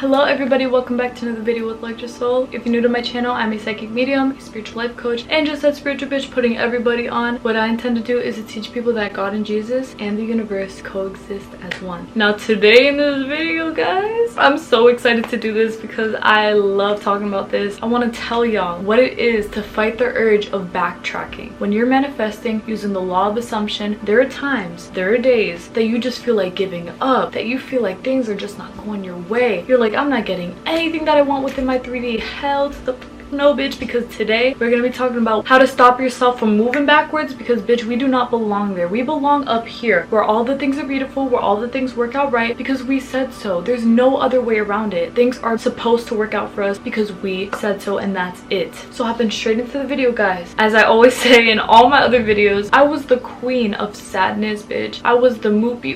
Hello everybody, welcome back to another video with ElectraSoul. If you're new to my channel, I'm a psychic medium, a spiritual life coach, and just that spiritual bitch putting everybody on. What I intend to do is to teach people that God and Jesus and the universe coexist as one. Now today in this video, guys, I'm so excited to do this because I love talking about this. I want to tell y'all what it is to fight the urge of backtracking. When you're manifesting using the law of assumption, there are times, there are days that you just feel like giving up, that you feel like things are just not going your way. You're like, I'm not getting anything that I want within my 3D. Hell to the no, bitch, because today we're gonna be talking about how to stop yourself from moving backwards, because bitch, we do not belong there. We belong up here where all the things are beautiful, where all the things work out right because we said so. There's no other way around it. Things are supposed to work out for us because we said so, and that's it. So hopping straight into the video, guys. As I always say in all my other videos, I was the queen of sadness, bitch. I was the moopy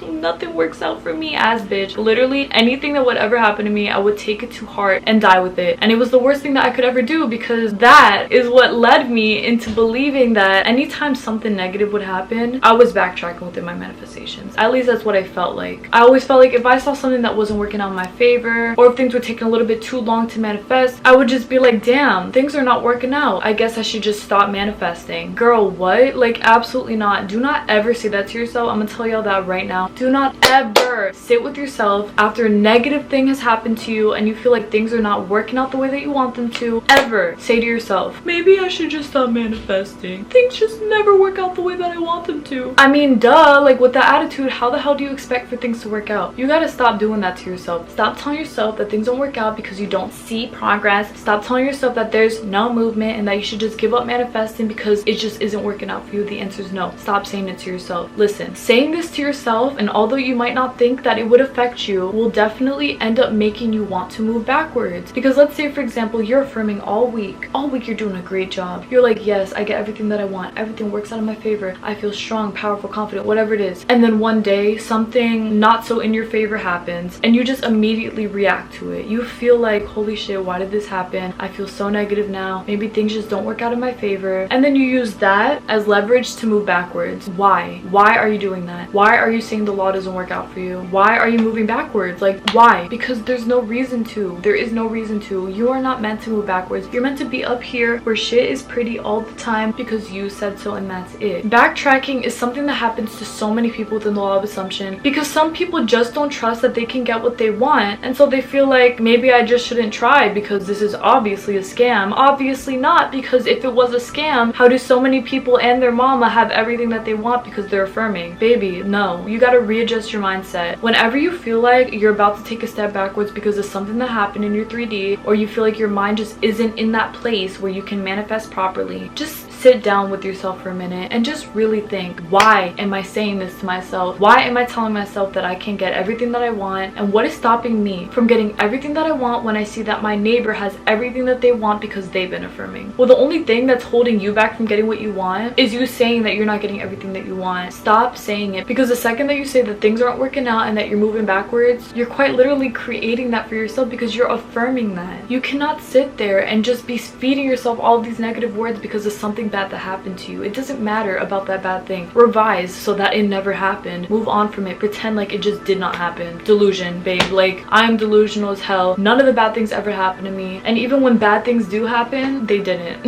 nothing works out for me ass bitch. Literally anything that would ever happen to me, I would take it to heart and die with it. And it was the worst thing that I could ever do, because that is what led me into believing that anytime something negative would happen, I was backtracking within my manifestations. At least that's what I felt like. I always felt like if I saw something that wasn't working out in my favor, or if things were taking a little bit too long to manifest, I would just be like, damn, things are not working out. I guess I should just stop manifesting. Girl, what? Like, absolutely not. Do not ever say that to yourself. I'm gonna tell y'all that right now. Do not ever sit with yourself after a negative thing has happened to you and you feel like things are not working out the way that you want them to. Ever say to yourself, maybe I should just stop manifesting. Things just never work out the way that I want them to. I mean, duh, like with that attitude, how the hell do you expect for things to work out? You gotta stop doing that to yourself. Stop telling yourself that things don't work out because you don't see progress. Stop telling yourself that there's no movement and that you should just give up manifesting because it just isn't working out for you. The answer is no. Stop saying it to yourself. Listen, saying this to yourself, and although you might not think that it would affect you, will definitely end up making you want to move backwards. Because let's say, for example, you're affirming all week you're doing a great job. You're like, yes, I get everything that I want, everything works out in my favor, I feel strong, powerful, confident, whatever it is. And then one day something not so in your favor happens and you just immediately react to it. You feel like, holy shit, why did this happen? I feel so negative now, maybe things just don't work out in my favor. And then you use that as leverage to move backwards. Why are you doing that? Why are you saying the law doesn't work out for you? Why are you moving backwards? Like, why? Because there's no reason to. There is no reason to. You are not meant to move backwards. You're meant to be up here where shit is pretty all the time because you said so, and that's it. Backtracking is something that happens to so many people within the law of assumption because some people just don't trust that they can get what they want, and so they feel like, maybe I just shouldn't try because this is obviously a scam. Obviously not, because if it was a scam, how do so many people and their mama have everything that they want because they're affirming? Baby, no. You gotta readjust your mindset. Whenever you feel like you're about to take a step backwards because of something that happened in your 3D, or you feel like your mind just isn't in that place where you can manifest properly, just sit down with yourself for a minute and just really think, why am I saying this to myself? Why am I telling myself that I can't get everything that I want? And what is stopping me from getting everything that I want when I see that my neighbor has everything that they want because they've been affirming? Well, the only thing that's holding you back from getting what you want is you saying that you're not getting everything that you want. Stop saying it, because the second that you say that things aren't working out and that you're moving backwards, you're quite literally creating that for yourself because you're affirming that. You cannot sit there and just be feeding yourself all of these negative words because of something bad that happened to you. It doesn't matter about that bad thing. Revise so that it never happened. Move on from it. Pretend like it just did not happen. Delusion, babe. Like, I'm delusional as hell. None of the bad things ever happened to me. And even when bad things do happen, they didn't.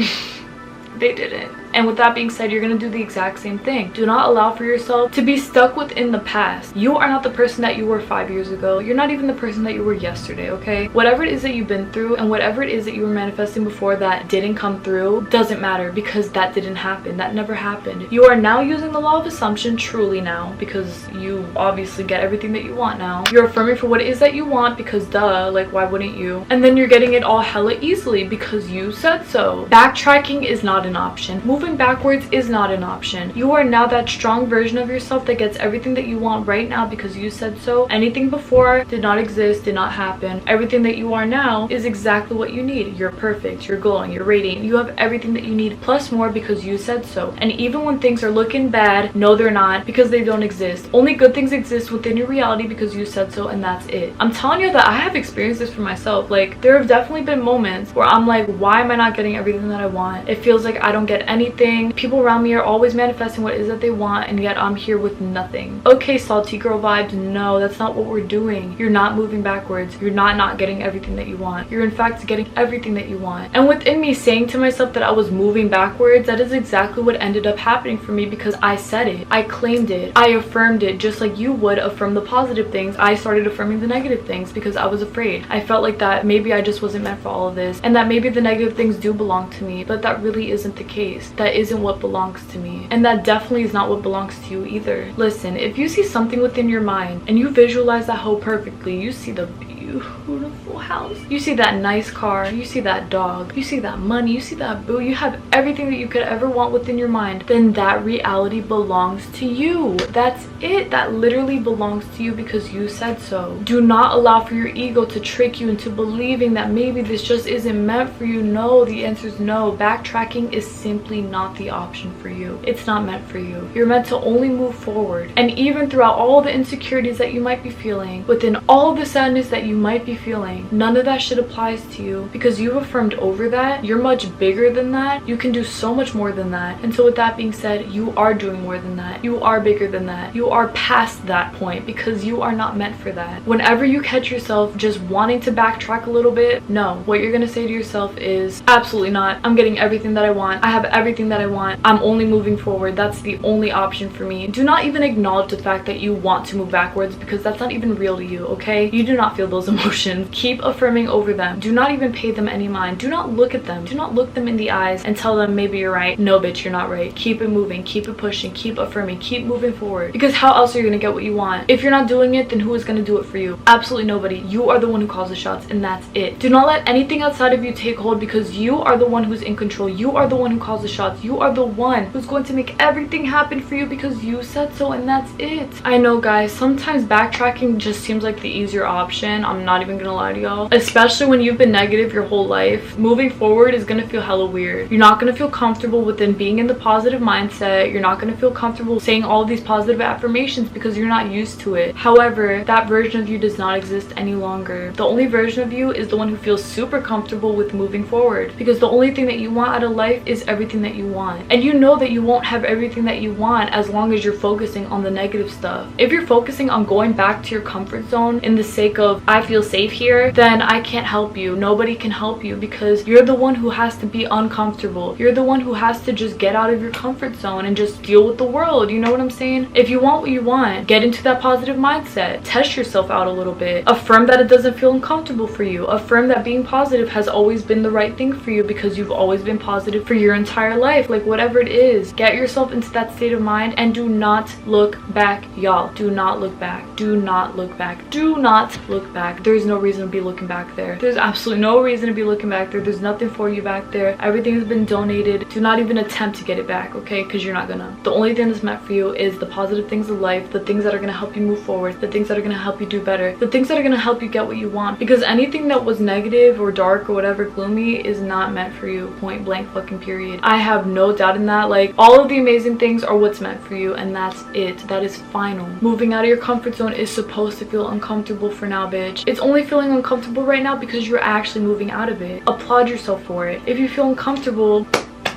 They didn't. And with that being said, you're gonna do the exact same thing. Do not allow for yourself to be stuck within the past. You are not the person that you were 5 years ago. You're not even the person that you were yesterday, okay? Whatever it is that you've been through and whatever it is that you were manifesting before that didn't come through doesn't matter, because that didn't happen. That never happened. You are now using the law of assumption truly now, because you obviously get everything that you want now. You're affirming for what it is that you want because duh, like why wouldn't you? And then you're getting it all hella easily because you said so. Backtracking is not an option. Moving backwards is not an option. You are now that strong version of yourself that gets everything that you want right now because you said so. Anything before did not exist, did not happen. Everything that you are now is exactly what you need. You're perfect, you're glowing, you're radiant. You have everything that you need plus more because you said so. And even when things are looking bad, no they're not, because they don't exist. Only good things exist within your reality because you said so, and that's it. I'm telling you that I have experienced this for myself. Like, there have definitely been moments where I'm like, why am I not getting everything that I want? It feels like I don't get any everything. People around me are always manifesting what it is that they want, and yet I'm here with nothing. Okay, salty girl vibes, no, that's not what we're doing. You're not moving backwards. You're not getting everything that you want. You're in fact getting everything that you want. And within me saying to myself that I was moving backwards, that is exactly what ended up happening for me, because I said it. I claimed it. I affirmed it, just like you would affirm the positive things. I started affirming the negative things because I was afraid. I felt like that maybe I just wasn't meant for all of this, and that maybe the negative things do belong to me, but that really isn't the case. That isn't what belongs to me, and that definitely is not what belongs to you either. Listen, if you see something within your mind and you visualize that hoe perfectly, you see the beautiful house, you see that nice car, you see that dog, you see that money, you see that boo, you have everything that you could ever want within your mind, then that reality belongs to you. That's it. That literally belongs to you because you said so. Do not allow for your ego to trick you into believing that maybe this just isn't meant for you. No, the answer is no. Backtracking is simply not the option for you. It's not meant for you. You're meant to only move forward, and even throughout all the insecurities that you might be feeling, within all the sadness that you might be feeling, none of that shit applies to you because you've affirmed over that. You're much bigger than that. You can do so much more than that. And so with that being said, you are doing more than that. You are bigger than that. You are past that point because you are not meant for that. Whenever you catch yourself just wanting to backtrack a little bit, no, what you're gonna say to yourself is absolutely not. I'm getting everything that I want. I have everything that I want. I'm only moving forward. That's the only option for me. Do not even acknowledge the fact that you want to move backwards because that's not even real to you, okay? You do not feel those emotions. Keep affirming over them. Do not even pay them any mind. Do not look at them. Do not look them in the eyes and tell them maybe you're right. No, bitch, you're not right. Keep it moving. Keep it pushing. Keep affirming. Keep moving forward. Because how else are you gonna get what you want? If you're not doing it, then who is gonna do it for you? Absolutely nobody. You are the one who calls the shots, and that's it. Do not let anything outside of you take hold because you are the one who's in control. You are the one who calls the shots. You are the one who's going to make everything happen for you because you said so, and that's it. I know, guys, sometimes backtracking just seems like the easier option. I'm not even gonna lie to y'all. Especially when you've been negative your whole life. Moving forward is gonna feel hella weird. You're not gonna feel comfortable within being in the positive mindset. You're not gonna feel comfortable saying all of these positive affirmations because you're not used to it. However, that version of you does not exist any longer. The only version of you is the one who feels super comfortable with moving forward because the only thing that you want out of life is everything that you want. And you know that you won't have everything that you want as long as you're focusing on the negative stuff. If you're focusing on going back to your comfort zone in the sake of I feel safe here, then I can't help you. Nobody can help you because you're the one who has to be uncomfortable. You're the one who has to just get out of your comfort zone and just deal with the world. You know what I'm saying? If you want what you want, get into that positive mindset. Test yourself out a little bit. Affirm that it doesn't feel uncomfortable for you. Affirm that being positive has always been the right thing for you because you've always been positive for your entire life. Like whatever it is, get yourself into that state of mind and do not look back, y'all. Do not look back. Do not look back. Do not look back. There's no reason to be looking back there. There's absolutely no reason to be looking back there. There's nothing for you back there. Everything has been donated. Do not even attempt to get it back, okay? Because you're not gonna. The only thing that's meant for you is the positive things of life, the things that are gonna help you move forward, the things that are gonna help you do better, the things that are gonna help you get what you want. Because anything that was negative or dark or whatever, gloomy, is not meant for you. Point blank fucking period. I have no doubt in that. Like, all of the amazing things are what's meant for you, and that's it. That is final. Moving out of your comfort zone is supposed to feel uncomfortable for now, bitch. It's only feeling uncomfortable right now because you're actually moving out of it. Applaud yourself for it. If you feel uncomfortable,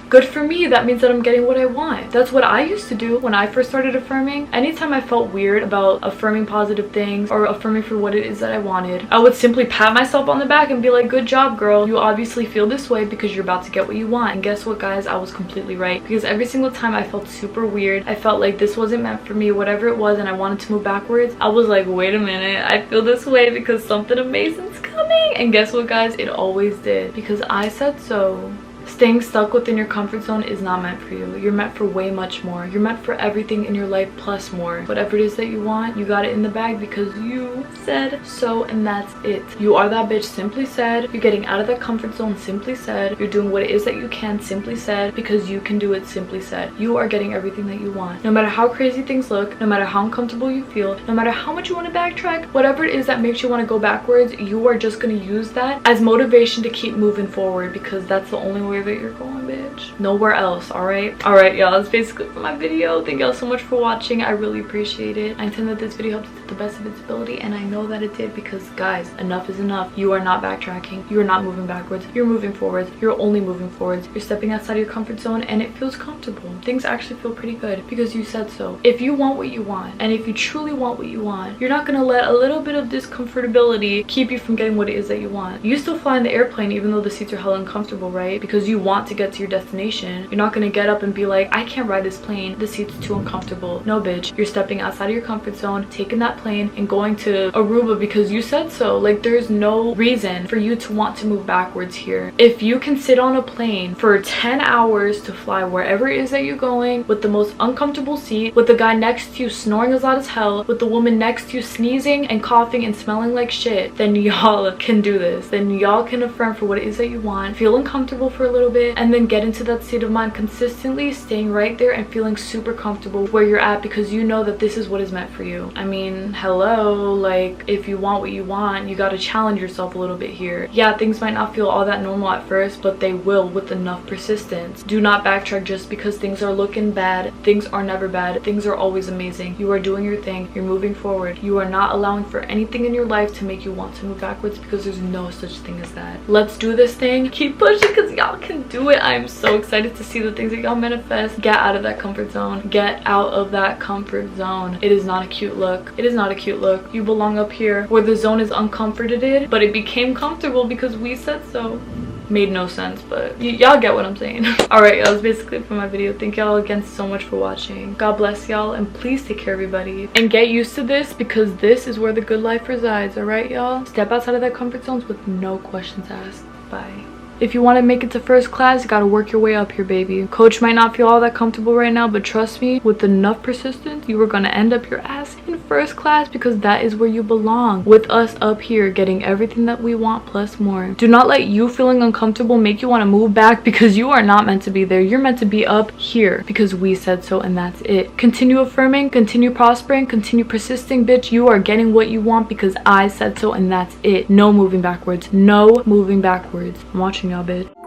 good for me. That means that I'm getting what I want. That's what I used to do when I first started affirming. Anytime I felt weird about affirming positive things or affirming for what it is that I wanted, I would simply pat myself on the back and be like, good job, girl. You obviously feel this way because you're about to get what you want. And guess what, guys? I was completely right. Because every single time I felt super weird, I felt like this wasn't meant for me, whatever it was, and I wanted to move backwards, I was like, wait a minute, I feel this way because something amazing's coming. And guess what, guys? It always did because I said so. Staying stuck within your comfort zone is not meant for you. You're meant for way much more. You're meant for everything in your life plus more. Whatever it is that you want, you got it in the bag because you said so, and that's it. You are that bitch, simply said. You're getting out of that comfort zone, simply said. You're doing what it is that you can, simply said, because you can do it, simply said. You are getting everything that you want. No matter how crazy things look, no matter how uncomfortable you feel, no matter how much you want to backtrack, whatever it is that makes you want to go backwards, you are just going to use that as motivation to keep moving forward because that's the only way anywhere that you're going, bitch. Nowhere else, alright? Alright, y'all, that's basically for my video. Thank y'all so much for watching. I really appreciate it. I intend that this video helped to the best of its ability, and I know that it did, because guys, enough is enough. You are not backtracking. You are not moving backwards. You're moving forwards. You're only moving forwards. You're stepping outside of your comfort zone, and it feels comfortable. Things actually feel pretty good because you said so. If you want what you want, and if you truly want what you want, you're not gonna let a little bit of discomfortability keep you from getting what it is that you want. You still fly in the airplane even though the seats are hella uncomfortable, right? Because you want to get to your destination. You're not gonna get up and be like, I can't ride this plane, the seat's too uncomfortable. No, bitch, you're stepping outside of your comfort zone, taking that plane and going to Aruba because you said so. Like, there's no reason for you to want to move backwards here. If you can sit on a plane for 10 hours to fly wherever it is that you're going, with the most uncomfortable seat, with the guy next to you snoring as loud as hell, with the woman next to you sneezing and coughing and smelling like shit, then y'all can do this. Then y'all can affirm for what it is that you want, feel uncomfortable for a little bit, and then get into that state of mind consistently, staying right there and feeling super comfortable where you're at, because you know that this is what is meant for you. I mean, hello, like, if you want what you want, you gotta challenge yourself a little bit here. Yeah, things might not feel all that normal at first, but they will with enough persistence. Do not backtrack just because things are looking bad. Things are never bad. Things are always amazing. You are doing your thing. You're moving forward. You are not allowing for anything in your life to make you want to move backwards, because there's no such thing as that. Let's do this thing. Keep pushing, because y'all can do it. I am so excited to see the things that y'all manifest. Get out of that comfort zone. Get out of that comfort zone. It is not a cute look. It is not a cute look. You belong up here where the zone is uncomforted, but it became comfortable because we said so. Made no sense, but y'all get what I'm saying. Alright, y'all, that's basically it for my video. Thank y'all again so much for watching. God bless y'all, and please take care of everybody, and get used to this, because this is where the good life resides. Alright, y'all, step outside of that comfort zones with no questions asked. Bye. If you want to make it to first class, you gotta work your way up here, baby. Coach might not feel all that comfortable right now, but trust me, with enough persistence, you are gonna end up your ass in first class, because that is where you belong, with us up here getting everything that we want plus more. Do not let you feeling uncomfortable make you want to move back, because you are not meant to be there. You're meant to be up here because we said so, and that's it. Continue affirming, continue prospering, continue persisting, bitch. You are getting what you want because I said so, and that's it. No moving backwards. No moving backwards. I'm watching y'all, bitch.